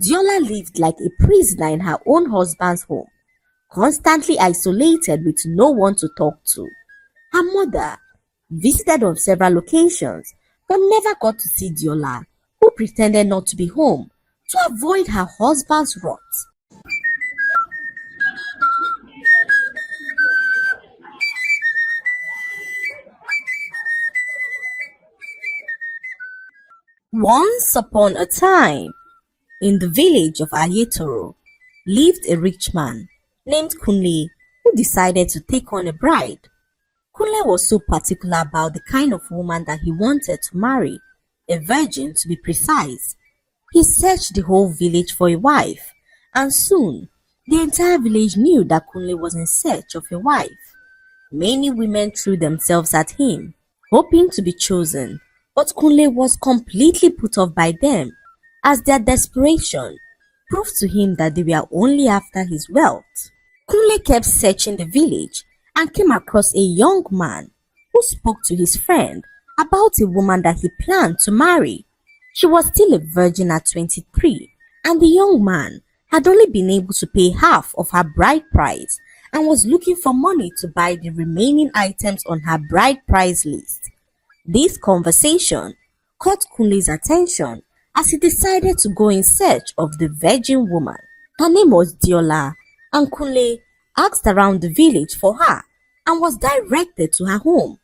Diola lived like a prisoner in her own husband's home, constantly isolated with no one to talk to. Her mother visited on several occasions but never got to see Diola, who pretended not to be home to avoid her husband's wrath. Once upon a time, in the village of Ayetoro, lived a rich man named Kunle who decided to take on a bride. Kunle was so particular about the kind of woman that he wanted to marry, a virgin to be precise. He searched the whole village for a wife, and soon the entire village knew that Kunle was in search of a wife. Many women threw themselves at him, hoping to be chosen, but Kunle was completely put off by them, as their desperation proved to him that they were only after his wealth. Kunle kept searching the village and came across a young man who spoke to his friend about a woman that he planned to marry. She was still a virgin at 23, and the young man had only been able to pay half of her bride price and was looking for money to buy the remaining items on her bride price list. This conversation caught Kunle's attention as he decided to go in search of the virgin woman. Her name was Diola, and Kunle asked around the village for her and was directed to her home.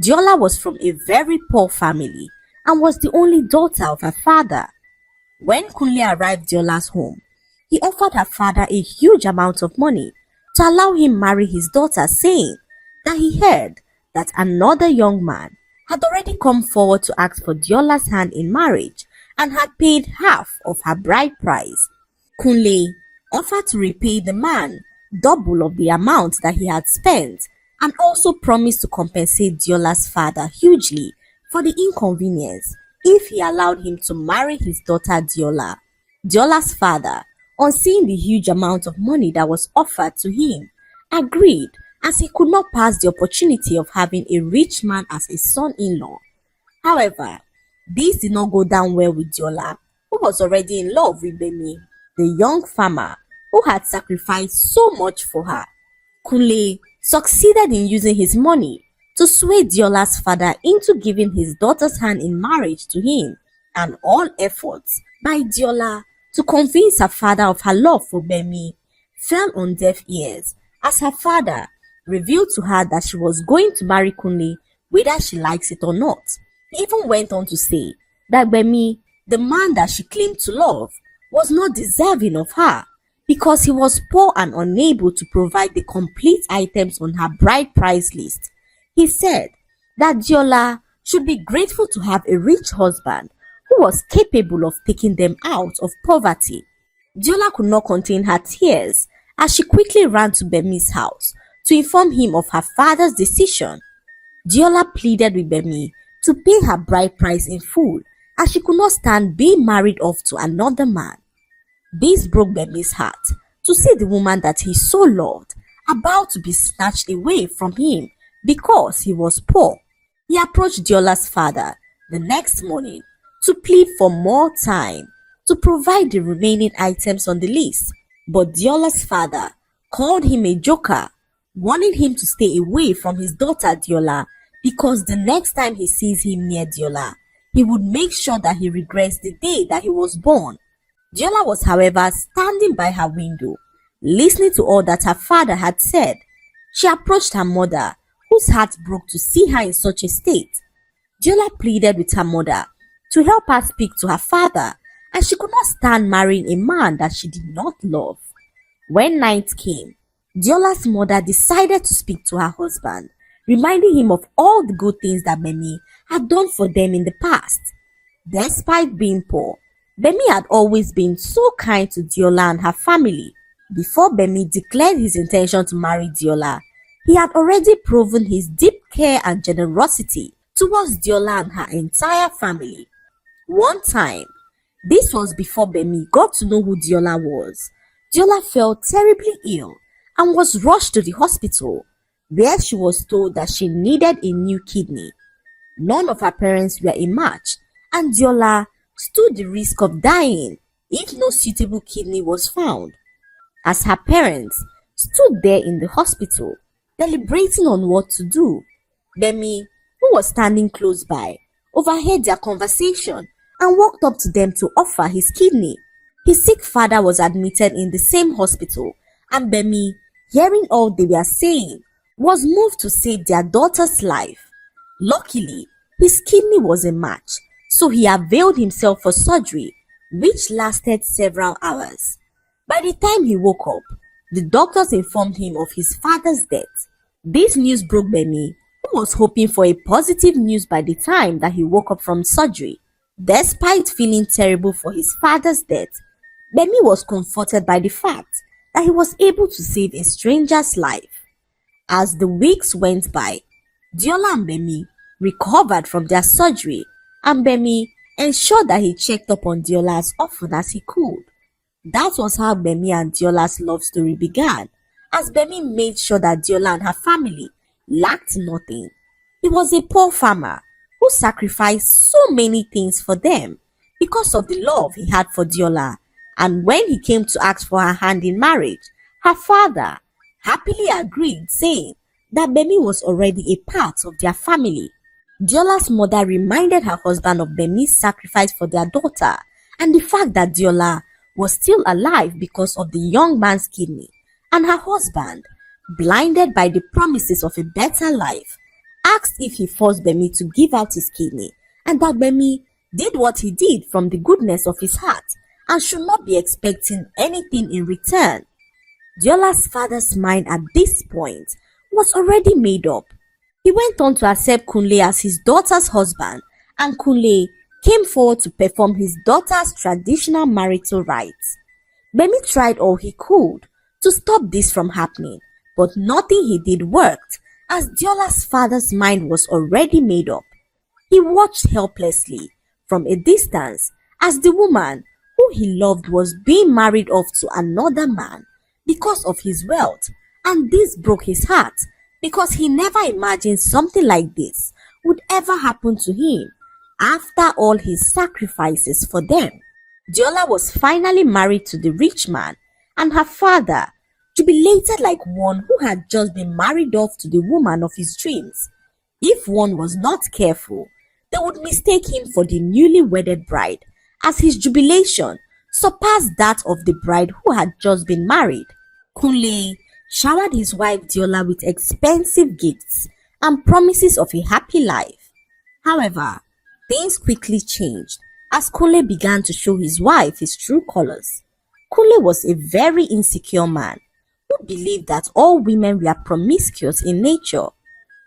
Diola was from a very poor family and was the only daughter of her father. When Kunle arrived at Diola's home, he offered her father a huge amount of money to allow him marry his daughter, saying that he heard that another young man had already come forward to ask for Diola's hand in marriage and had paid half of her bride price. Kunle offered to repay the man double of the amount that he had spent and also promised to compensate Diola's father hugely for the inconvenience if he allowed him to marry his daughter Diola. Diola's father, on seeing the huge amount of money that was offered to him, agreed, as he could not pass the opportunity of having a rich man as a son-in-law. However, this did not go down well with Diola, who was already in love with Bemi, the young farmer who had sacrificed so much for her. Kunle succeeded in using his money to sway Diola's father into giving his daughter's hand in marriage to him, and all efforts by Diola to convince her father of her love for Bemi fell on deaf ears, as her father revealed to her that she was going to marry Kunle whether she likes it or not. He even went on to say that Bemi, the man that she claimed to love, was not deserving of her because he was poor and unable to provide the complete items on her bride price list. He said that Diola should be grateful to have a rich husband who was capable of taking them out of poverty. Diola could not contain her tears as she quickly ran to Bemi's house to inform him of her father's decision. Diola pleaded with Bemi to pay her bride price in full, as she could not stand being married off to another man. This broke Bemi's heart to see the woman that he so loved about to be snatched away from him because he was poor. He approached Diola's father the next morning to plead for more time to provide the remaining items on the list, but Diola's father called him a joker, warning him to stay away from his daughter Diola because the next time he sees him near Diola, he would make sure that he regrets the day that he was born. Diola was, however, standing by her window, listening to all that her father had said. She approached her mother, whose heart broke to see her in such a state. Diola pleaded with her mother to help her speak to her father, as she could not stand marrying a man that she did not love. When night came, Diola's mother decided to speak to her husband, reminding him of all the good things that Bemi had done for them in the past. Despite being poor, Bemi had always been so kind to Diola and her family. Before Bemi declared his intention to marry Diola, he had already proven his deep care and generosity towards Diola and her entire family. One time, this was before Bemi got to know who Diola was, Diola fell terribly ill and was rushed to the hospital, where she was told that she needed a new kidney. None of her parents were a match, and Diola stood the risk of dying if no suitable kidney was found. As her parents stood there in the hospital, deliberating on what to do, Bemi, who was standing close by, overheard their conversation and walked up to them to offer his kidney. His sick father was admitted in the same hospital, and Bemi, hearing all they were saying, was moved to save their daughter's life. Luckily, his kidney was a match, so he availed himself for surgery, which lasted several hours. By the time he woke up, the doctors informed him of his father's death. This news broke Bemi, who was hoping for a positive news by the time that he woke up from surgery. Despite feeling terrible for his father's death, Bemi was comforted by the fact that he was able to save a stranger's life. As the weeks went by, Diola and Bemi recovered from their surgery, and Bemi ensured that he checked up on Diola as often as he could. That was how Bemi and Diola's love story began, as Bemi made sure that Diola and her family lacked nothing. He was a poor farmer who sacrificed so many things for them because of the love he had for Diola, and when he came to ask for her hand in marriage, her father happily agreed, saying that Bemi was already a part of their family. Diola's mother reminded her husband of Bemi's sacrifice for their daughter and the fact that Diola was still alive because of the young man's kidney, and her husband, blinded by the promises of a better life, asked if he forced Bemi to give out his kidney, and that Bemi did what he did from the goodness of his heart and should not be expecting anything in return. Diola's father's mind at this point was already made up. He went on to accept Kunle as his daughter's husband, and Kunle came forward to perform his daughter's traditional marital rites. Bemi tried all he could to stop this from happening, but nothing he did worked, as Diola's father's mind was already made up. He watched helplessly from a distance as the woman who he loved was being married off to another man because of his wealth, and this broke his heart because he never imagined something like this would ever happen to him after all his sacrifices for them. Diola was finally married to the rich man, and her father jubilated like one who had just been married off to the woman of his dreams. If one was not careful, they would mistake him for the newly wedded bride, as his jubilation surpassed that of the bride who had just been married. Kunle showered his wife Diola with expensive gifts and promises of a happy life. However, things quickly changed as Kunle began to show his wife his true colors. Kunle was a very insecure man who believed that all women were promiscuous in nature.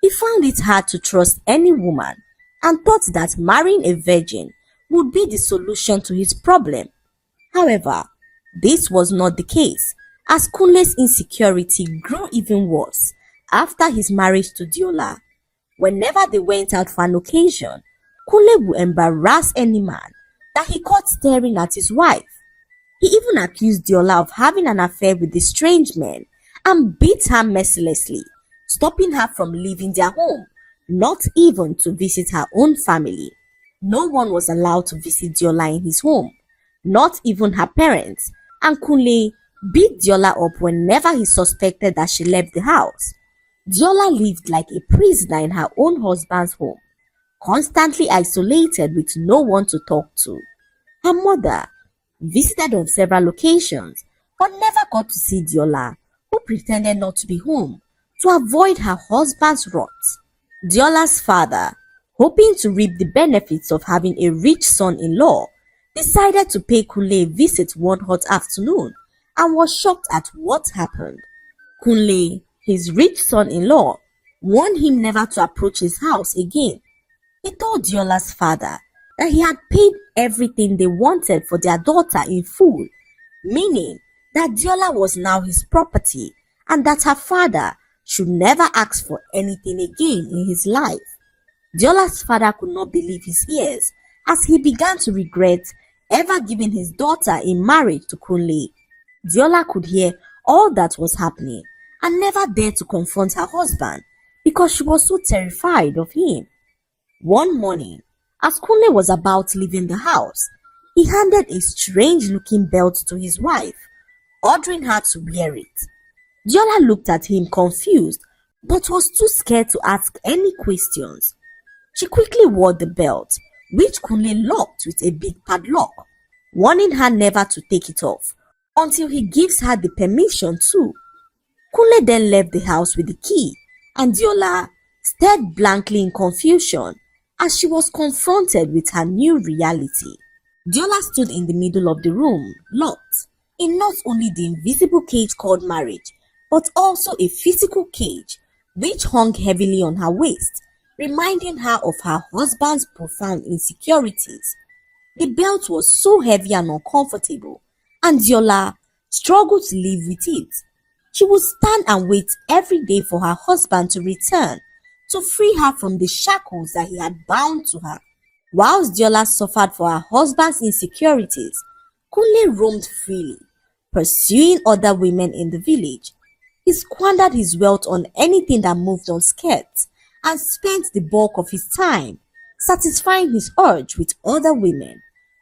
He found it hard to trust any woman and thought that marrying a virgin would be the solution to his problem. However, this was not the case, as Kunle's insecurity grew even worse after his marriage to Diola. Whenever they went out for an occasion, Kunle would embarrass any man that he caught staring at his wife. He even accused Diola of having an affair with the strange man and beat her mercilessly, stopping her from leaving their home, not even to visit her own family. No one was allowed to visit Diola in his home, not even her parents, and Kunle beat Diola up whenever he suspected that she left the house. Diola lived like a prisoner in her own husband's home, constantly isolated with no one to talk to. Her mother visited on several occasions but never got to see Diola, who pretended not to be home to avoid her husband's wrath. Diola's father, hoping to reap the benefits of having a rich son-in-law, decided to pay Kunle a visit one hot afternoon and was shocked at what happened. Kunle, his rich son-in-law, warned him never to approach his house again. He told Diola's father that he had paid everything they wanted for their daughter in full, meaning that Diola was now his property and that her father should never ask for anything again in his life. Diola's father could not believe his ears as he began to regret ever giving his daughter in marriage to Kunle. Diola could hear all that was happening and never dared to confront her husband because she was so terrified of him. One morning, as Kunle was about leaving the house, He handed a strange-looking belt to his wife, ordering her to wear it. Diola looked at him confused, but was too scared to ask any questions. She quickly wore the belt, which Kunle locked with a big padlock, warning her never to take it off until he gives her the permission to. Kunle then left the house with the key, and Diola stared blankly in confusion as she was confronted with her new reality. Diola stood in the middle of the room, locked in not only the invisible cage called marriage, but also a physical cage which hung heavily on her waist, reminding her of her husband's profound insecurities. The belt was so heavy and uncomfortable, and Diola struggled to live with it. She would stand and wait every day for her husband to return to free her from the shackles that he had bound to her. Whilst Diola suffered for her husband's insecurities, Kunle roamed freely, pursuing other women in the village. He squandered his wealth on anything that moved on skirts and spent the bulk of his time satisfying his urge with other women,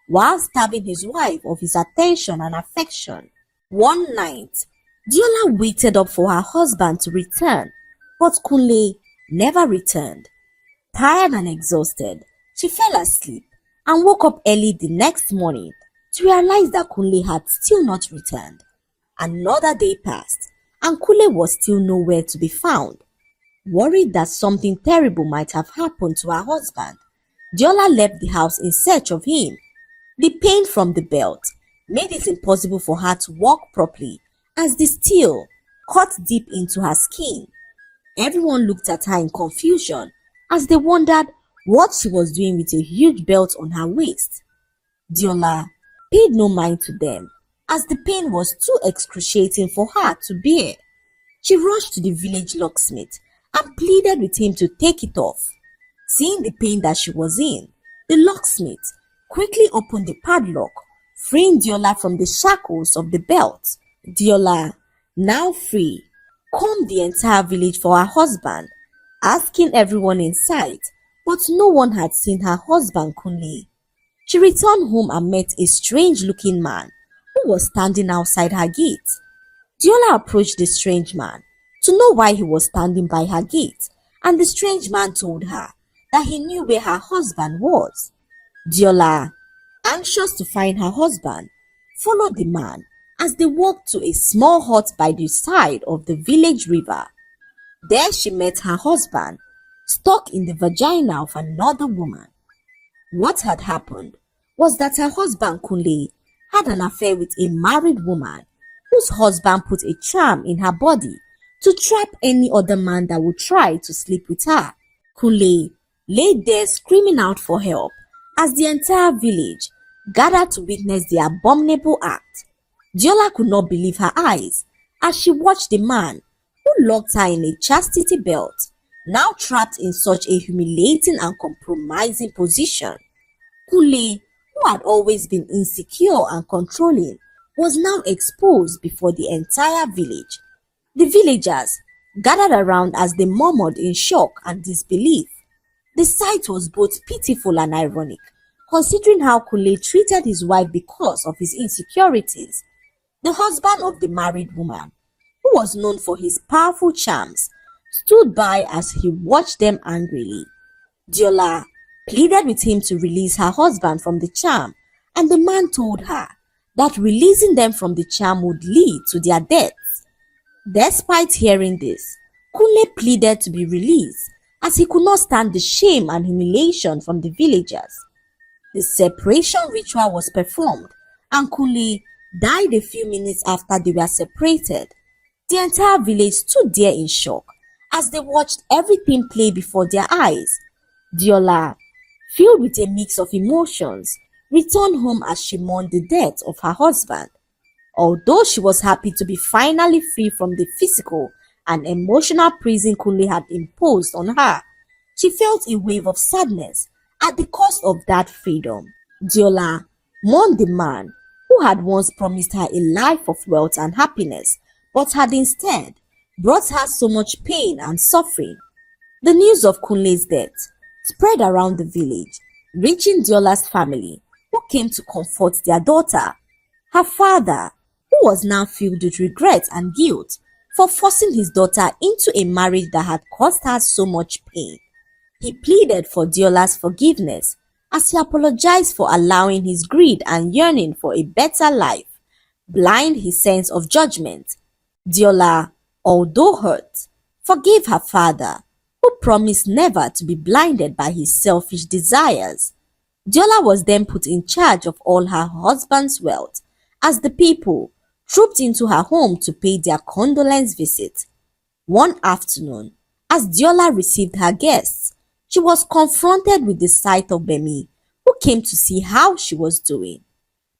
while starving his wife of his attention and affection. One night, Diola waited up for her husband to return, but Kunle never returned. Tired and exhausted, she fell asleep and woke up early the next morning to realize that Kunle had still not returned. Another day passed, and Kunle was still nowhere to be found. Worried that something terrible might have happened to her husband, Diola left the house in search of him. The pain from the belt made it impossible for her to walk properly as the steel cut deep into her skin. Everyone looked at her in confusion as they wondered what she was doing with a huge belt on her waist. Diola paid no mind to them as the pain was too excruciating for her to bear. She rushed to the village locksmith and pleaded with him to take it off. Seeing the pain that she was in, the locksmith quickly opened the padlock, freeing Diola from the shackles of the belt. Diola, now free, combed the entire village for her husband, asking everyone in sight, but no one had seen her husband Kunle. She returned home and met a strange-looking man who was standing outside her gate. Diola approached the strange man to know why he was standing by her gate, and the strange man told her that he knew where her husband was. Diola, anxious to find her husband, followed the man as they walked to a small hut by the side of the village river. There she met her husband, stuck in the vagina of another woman. What had happened was that her husband Kunle had an affair with a married woman whose husband put a charm in her body to trap any other man that would try to sleep with her. Kunle lay there screaming out for help as the entire village gathered to witness the abominable act. Diola could not believe her eyes as she watched the man who locked her in a chastity belt, now trapped in such a humiliating and compromising position. Kunle, who had always been insecure and controlling, was now exposed before the entire village. The villagers gathered around as they murmured in shock and disbelief. The sight was both pitiful and ironic, considering how Kunle treated his wife because of his insecurities. The husband of the married woman, who was known for his powerful charms, stood by as he watched them angrily. Diola pleaded with him to release her husband from the charm, and the man told her that releasing them from the charm would lead to their deaths. Despite hearing this, Kunle pleaded to be released as he could not stand the shame and humiliation from the villagers. The separation ritual was performed, and Kunle died a few minutes after they were separated. The entire village stood there in shock as they watched everything play before their eyes. Diola, filled with a mix of emotions, returned home as she mourned the death of her husband. Although she was happy to be finally free from the physical and emotional prison Kunle had imposed on her, she felt a wave of sadness at the cost of that freedom. Diola mourned the man who had once promised her a life of wealth and happiness, but had instead brought her so much pain and suffering. The news of Kunle's death spread around the village, reaching Diola's family, who came to comfort their daughter. Her father, who was now filled with regret and guilt for forcing his daughter into a marriage that had caused her so much pain, he pleaded for Diola's forgiveness as he apologized for allowing his greed and yearning for a better life blind his sense of judgment. Diola, although hurt, forgave her father, who promised never to be blinded by his selfish desires. Diola was then put in charge of all her husband's wealth as the people trooped into her home to pay their condolence visit. One afternoon, as Diola received her guests, she was confronted with the sight of Bemi, who came to see how she was doing.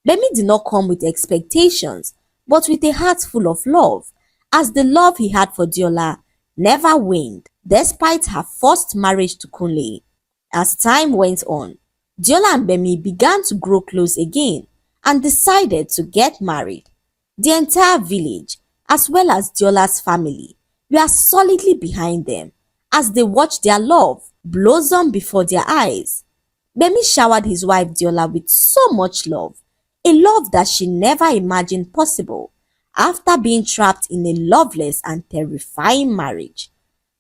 Bemi did not come with expectations, but with a heart full of love, as the love he had for Diola never waned despite her forced marriage to Kunle. As time went on, Diola and Bemi began to grow close again and decided to get married. The entire village, as well as Diola's family, were solidly behind them as they watched their love blossom before their eyes. Bemi showered his wife Diola with so much love, a love that she never imagined possible after being trapped in a loveless and terrifying marriage.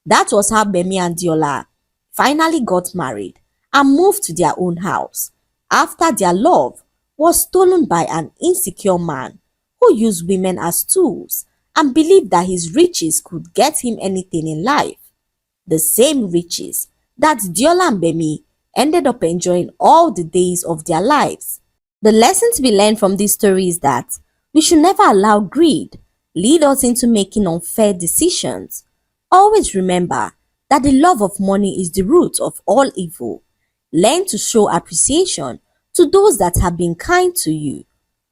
That was how Bemi and Diola finally got married and moved to their own house after their love was stolen by an insecure man who used women as tools and believed that his riches could get him anything in life. The same riches that Diola and Bemi ended up enjoying all the days of their lives. The lesson to be learned from this story is that we should never allow greed lead us into making unfair decisions. Always remember that the love of money is the root of all evil. Learn to show appreciation to those that have been kind to you.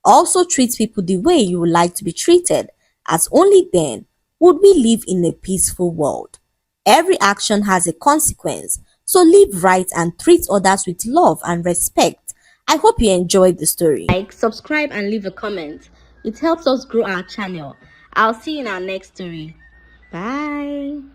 Also treat people the way you would like to be treated, as only then would we live in a peaceful world. Every action has a consequence, so live right and treat others with love and respect. I hope you enjoyed the story. Like, subscribe and leave a comment. It helps us grow our channel. I'll see you in our next story. Bye.